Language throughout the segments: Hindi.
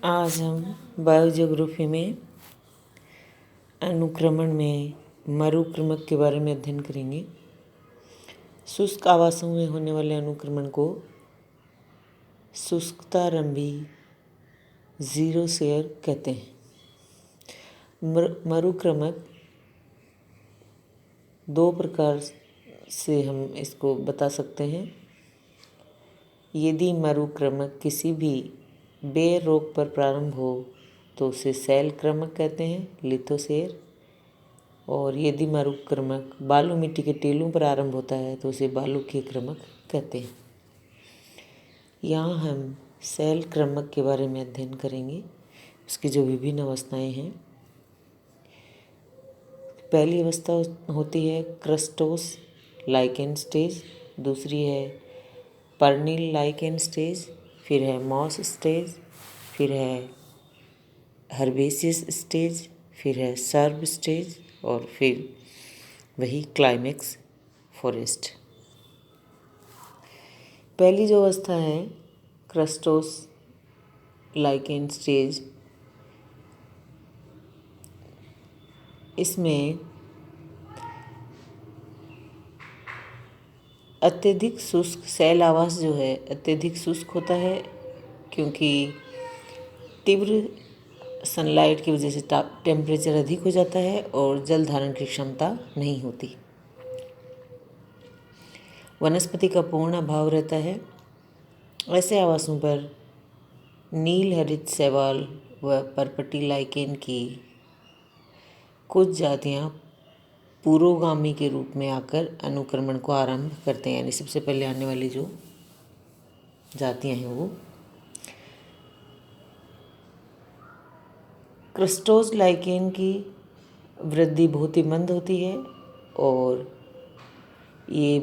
आज हम बायोजियोग्राफी में अनुक्रमण में मरुक्रमक के बारे में अध्ययन करेंगे। शुष्क आवासों में होने वाले अनुक्रमण को शुष्कतारंभी ज़ीरोसेयर कहते हैं। मरुक्रमक दो प्रकार से हम इसको बता सकते हैं। यदि मरुक्रमक किसी भी बेर रोग पर प्रारंभ हो तो उसे शैल क्रमक कहते हैं, लिथोसेयर। और यदि मरुक्रमक बालू मिट्टी के टीलों पर आरंभ होता है तो उसे बालुकीय क्रमक कहते हैं। यहाँ हम शैल क्रमक के बारे में अध्ययन करेंगे, उसकी जो विभिन्न अवस्थाएं हैं। पहली अवस्था होती है क्रस्टोस लाइकेन स्टेज, दूसरी है पर्निल लाइकेन स्टेज, फिर है मॉस स्टेज, फिर है हर्बेसियस स्टेज, फिर है सर्ब स्टेज और फिर वही क्लाइमेक्स फॉरेस्ट। पहली जो अवस्था है क्रस्टोस लाइकेन स्टेज, इसमें अत्यधिक शुष्क शैल आवास जो है अत्यधिक शुष्क होता है, क्योंकि तीव्र सनलाइट की वजह से टेम्परेचर अधिक हो जाता है और जल धारण की क्षमता नहीं होती। वनस्पति का पूर्ण अभाव रहता है। ऐसे आवासों पर नील हरित शैवाल व पर्पटी लाइकेन की कुछ जातियां पुरोगामी के रूप में आकर अनुक्रमण को आरंभ करते हैं, यानी सबसे पहले आने वाली जो जातियां हैं वो क्रस्टोस लाइकेन की वृद्धि बहुत ही मंद होती है और ये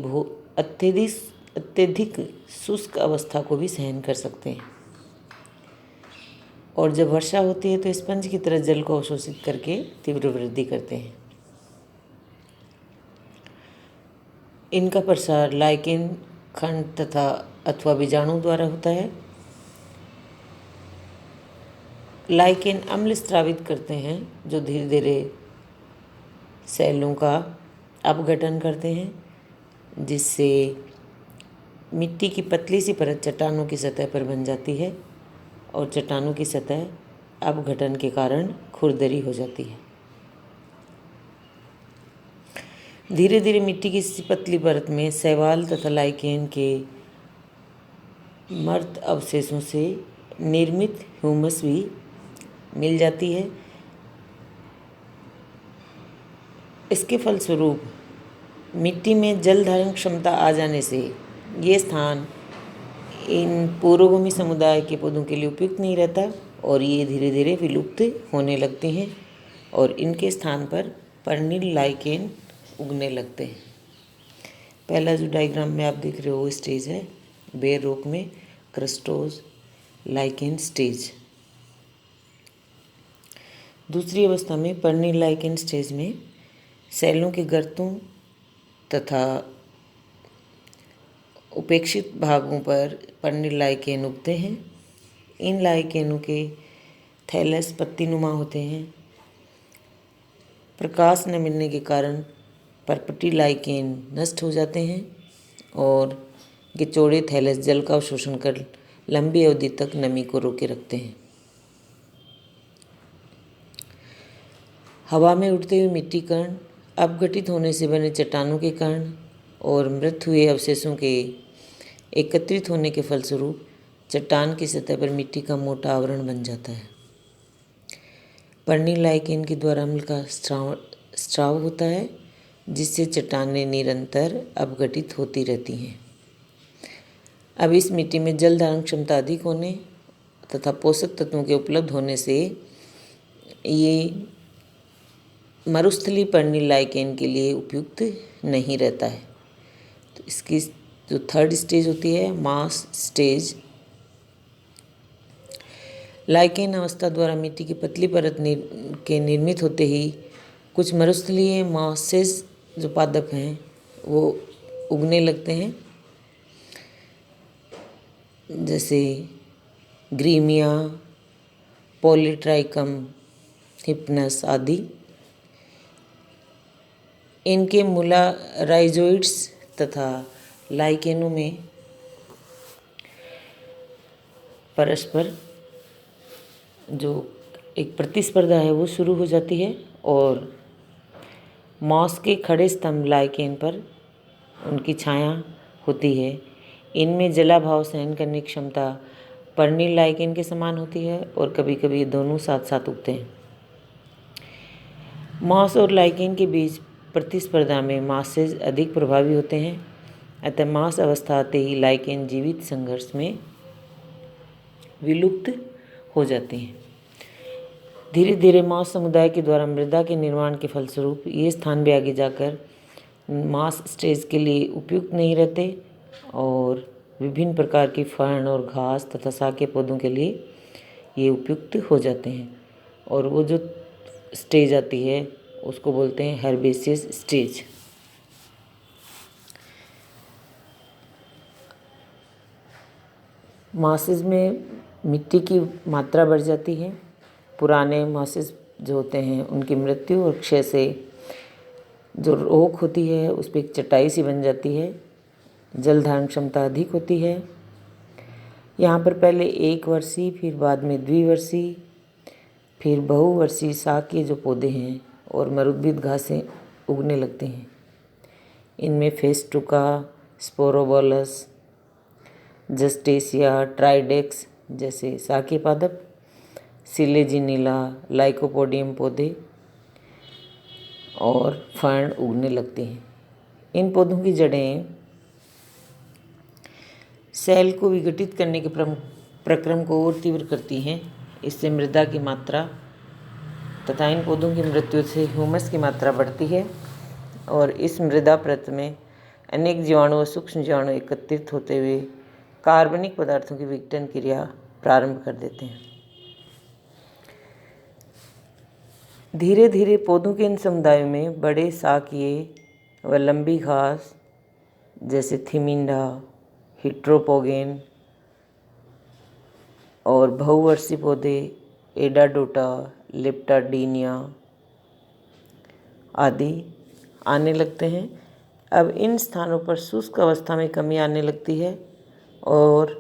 अत्यधिक शुष्क अवस्था को भी सहन कर सकते हैं। और जब वर्षा होती है तो स्पंज की तरह जल को अवशोषित करके तीव्र वृद्धि करते हैं। इनका प्रसार लाइकेन खंड तथा अथवा बीजाणु द्वारा होता है। लाइकेन अम्ल स्रावित करते हैं जो धीरे धीरे सेलों का अपघटन करते हैं, जिससे मिट्टी की पतली सी परत चट्टानों की सतह पर बन जाती है और चट्टानों की सतह अपघटन के कारण खुरदरी हो जाती है। धीरे धीरे मिट्टी की इस पतली परत में शैवाल तथा लाइकेन के मृत अवशेषों से निर्मित ह्यूमस भी मिल जाती है। इसके फलस्वरूप मिट्टी में जल धारण क्षमता आ जाने से ये स्थान इन पुरोगामी समुदाय के पौधों के लिए उपयुक्त नहीं रहता और ये धीरे धीरे विलुप्त होने लगते हैं और इनके स्थान पर पर्निल लाइकेन उगने लगते हैं। पहला जो डायग्राम में आप देख रहे हो वो स्टेज है बेर रोक में क्रस्टोस लाइकेन स्टेज। दूसरी अवस्था में पर्निल लाइकेन स्टेज में सेलों के गर्तों तथा उपेक्षित भागों पर पर्निल लाइकेन उगते हैं। इन लाइकेनों के थैलस पत्तीनुमा होते हैं। प्रकाश न मिलने के कारण पर्पटी लाइकेन नष्ट हो जाते हैं और ये चौड़े थैलस जल का अवशोषण कर लंबी अवधि तक नमी को रोके रखते हैं। हवा में उड़ते हुए मिट्टी कण, अपघटित होने से बने चट्टानों के कण और मृत हुए अवशेषों के एकत्रित होने के फलस्वरूप चट्टान की सतह पर मिट्टी का मोटा आवरण बन जाता है। पर्निल लाइकेन के द्वारा अम्ल का स्राव होता है, जिससे चट्टानें निरंतर अपघटित होती रहती हैं। अब इस मिट्टी में जल धारण क्षमता अधिक होने तथा पोषक तत्वों के उपलब्ध होने से ये मरुस्थलीय पर्निल लाइकेन के लिए उपयुक्त नहीं रहता है। तो इसकी जो थर्ड स्टेज होती है मास स्टेज, लाइकेन अवस्था द्वारा मिट्टी की पतली परत के निर्मित होते ही कुछ मरुस्थलीय मॉसेस जो पादप हैं वो उगने लगते हैं, जैसे ग्रीमिया, पॉलीट्राइकम हिप्नस आदि। इनके मूला राइजोइड्स तथा लाइकेनों में परस्पर जो एक प्रतिस्पर्धा है वो शुरू हो जाती है और मॉस के खड़े स्तंभ लाइकेन पर उनकी छाया होती है। इनमें जलाभाव सहन करने की क्षमता पर्णिल लाइकेन के समान होती है और कभी कभी ये दोनों साथ साथ उगते हैं। मॉस और लाइकेन के बीच प्रतिस्पर्धा में मॉसेज अधिक प्रभावी होते हैं, अतः मॉस अवस्था आते ही लाइकेन जीवित संघर्ष में विलुप्त हो जाते हैं। धीरे धीरे मॉस समुदाय के द्वारा मृदा के निर्माण के फलस्वरूप ये स्थान भी आगे जाकर मॉस स्टेज के लिए उपयुक्त नहीं रहते और विभिन्न प्रकार की फर्न और घास तथा शाकीय पौधों के लिए ये उपयुक्त हो जाते हैं और वो जो स्टेज आती है उसको बोलते हैं हर्बेसियस स्टेज। मॉसेस में मिट्टी की मात्रा बढ़ जाती है। पुराने मॉसेस जो होते हैं उनकी मृत्यु और क्षय से जो रोक होती है उस पर एक चटाई सी बन जाती है। जल धारण क्षमता अधिक होती है। यहाँ पर पहले 1 वर्षीय, फिर बाद में द्विवर्षीय, फिर बहुवर्षीय शाकीय जो पौधे हैं और मरुद्भिद घासें उगने लगते हैं। इनमें फेस्टुका, स्पोरोबोलस, जस्टेसिया, ट्राइडेक्स जैसे शाकीय पादप, सिलेजिनिला, लाइकोपोडियम पौधे और फर्न उगने लगते हैं। इन पौधों की जड़ें सेल को विघटित करने के प्रक्रम को और तीव्र करती हैं। इससे मृदा की मात्रा तथा इन पौधों की मृत्यु से ह्यूमस की मात्रा बढ़ती है और इस मृदा परत में अनेक जीवाणु और सूक्ष्म जीवाणु एकत्रित होते हुए कार्बनिक पदार्थों की विघटन क्रिया प्रारंभ कर देते हैं। धीरे धीरे पौधों के इन समुदायों में बड़े शाकीय व लंबी घास जैसे थिमिंडा, हिट्रोपोगेन और बहुवर्षीय पौधे एडाडोटा, लेप्टाडीनिया आदि आने लगते हैं। अब इन स्थानों पर शुष्क अवस्था में कमी आने लगती है और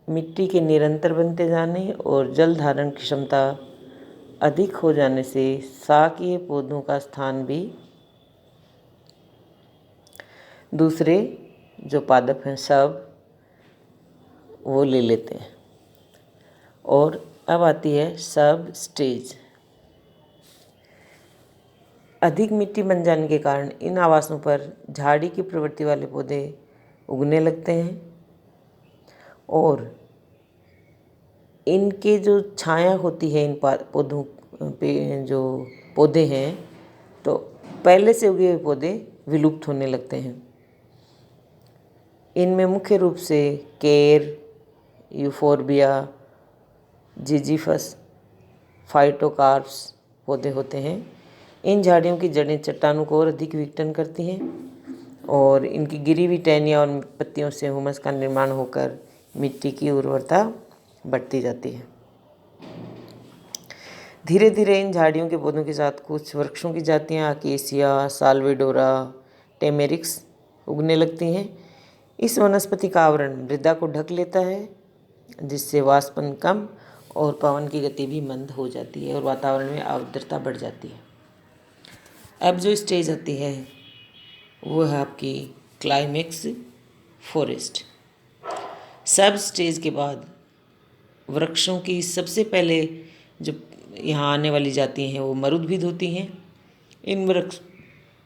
मिट्टी के निरंतर बनते जाने और जल धारण की क्षमता अधिक हो जाने से शाकीय पौधों का स्थान भी दूसरे जो पादप हैं सब वो ले लेते हैं। और अब आती है सब स्टेज। अधिक मिट्टी बन जाने के कारण इन आवासों पर झाड़ी की प्रवृत्ति वाले पौधे उगने लगते हैं और इनके जो छाया होती है इन पौधों पे जो पौधे हैं तो पहले से उगे हुए पौधे विलुप्त होने लगते हैं। इनमें मुख्य रूप से केर, यूफोर्बिया, जिजीफस, फाइटोकार्प्स पौधे होते हैं। इन झाड़ियों की जड़ें चट्टानों को और अधिक विघटन करती हैं और इनकी गिरी हुई टहनियाँ और पत्तियों से हुमस का निर्माण होकर मिट्टी की उर्वरता बढ़ती जाती है। धीरे धीरे इन झाड़ियों के पौधों के साथ कुछ वृक्षों की जातियाँ अकेसिया, साल्वेडोरा, टेमेरिक्स उगने लगती हैं। इस वनस्पति का आवरण मृदा को ढक लेता है जिससे वाष्पन कम और पवन की गति भी मंद हो जाती है और वातावरण में आर्द्रता बढ़ जाती है। अब जो स्टेज आती है वो है आपकी क्लाइमेक्स फॉरेस्ट। सब स्टेज के बाद वृक्षों की सबसे पहले जो यहाँ आने वाली जाती हैं वो मरुद्भिद होती हैं। इन वृक्ष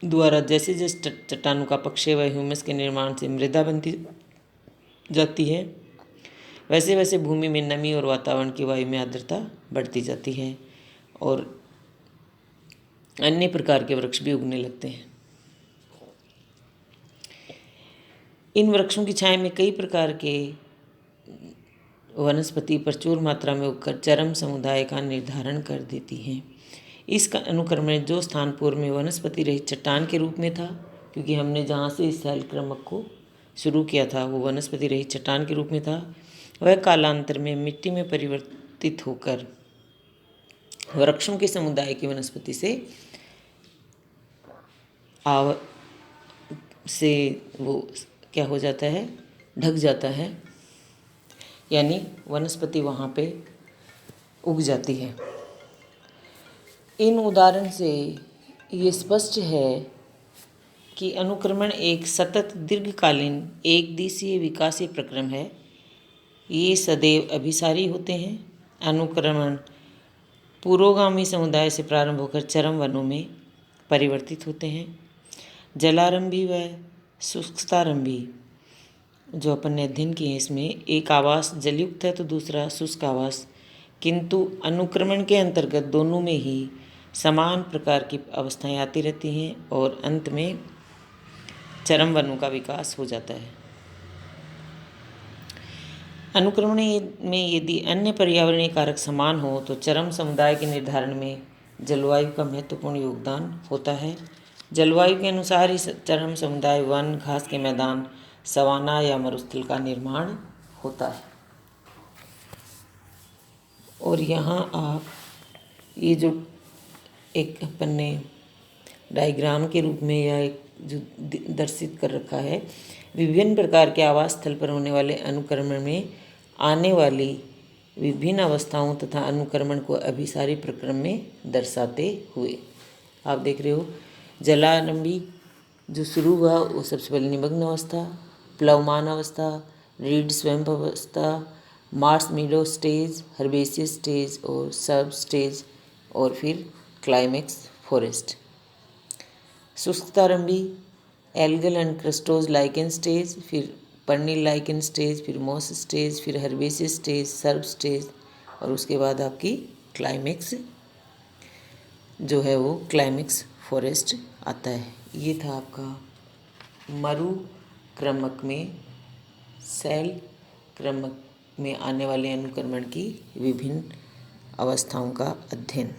द्वारा जैसे जैसे चट्टानों का पक्षय व ह्यूमस के निर्माण से मृदा बनती जाती है वैसे वैसे भूमि में नमी और वातावरण की वायु में आर्द्रता बढ़ती जाती है और अन्य प्रकार के वृक्ष भी उगने लगते हैं। इन वृक्षों की छाया में कई प्रकार के वनस्पति प्रचुर मात्रा में उगकर चरम समुदाय का निर्धारण कर देती हैं। इस अनुक्रम जो स्थान पूर्व में वनस्पति रहित चट्टान के रूप में था, क्योंकि हमने जहाँ से इस शैल क्रमक को शुरू किया था वो वनस्पति रहित चट्टान के रूप में था, वह कालांतर में मिट्टी में परिवर्तित होकर वृक्षों के समुदाय की वनस्पति से वो क्या हो जाता है, ढक जाता है, यानी वनस्पति वहाँ पे उग जाती है। इन उदाहरण से ये स्पष्ट है कि अनुक्रमण एक सतत दीर्घकालीन एक दिवसीय विकासीय प्रक्रम है। ये सदैव अभिसारी होते हैं। अनुक्रमण पुरोगामी समुदाय से प्रारंभ होकर चरम वनों में परिवर्तित होते हैं। जलारंभी व शुष्कतारंभी जो अपन ने अध्ययन किए हैं, इसमें एक आवास जलयुक्त है तो दूसरा शुष्क आवास, किंतु अनुक्रमण के अंतर्गत दोनों में ही समान प्रकार की अवस्थाएं आती रहती हैं और अंत में चरम वनों का विकास हो जाता है। अनुक्रमण में यदि अन्य पर्यावरणीय कारक समान हो तो चरम समुदाय के निर्धारण में जलवायु का महत्वपूर्ण योगदान होता है। जलवायु के अनुसार ही चरम समुदाय वन, घास के मैदान, सवाना या मरुस्थल का निर्माण होता है। और यहाँ आप ये जो एक अपन ने डायग्राम के रूप में या एक जो दर्शित कर रखा है, विभिन्न प्रकार के आवास स्थल पर होने वाले अनुक्रमण में आने वाली विभिन्न अवस्थाओं तथा अनुक्रमण को अभिसारी प्रक्रम में दर्शाते हुए आप देख रहे हो। जलारंभी जो शुरू हुआ वो सबसे पहले निमग्न अवस्था, प्लवमान अवस्था, रीड स्वैम्प अवस्था, marsh meadow stage, herbaceous stage और सब स्टेज और फिर क्लाइमेक्स फॉरेस्ट। शुष्कतारंभी algal and crustose lichen stage, फिर पर्निल लाइकेन स्टेज, फिर मॉस स्टेज, फिर हर्बेसियस स्टेज, सर्ब स्टेज और उसके बाद आपकी क्लाइमेक्स जो है वो क्लाइमेक्स फॉरेस्ट आता है। ये था आपका मरुक्रमक में शैल क्रमक में आने वाले अनुक्रमण की विभिन्न अवस्थाओं का अध्ययन।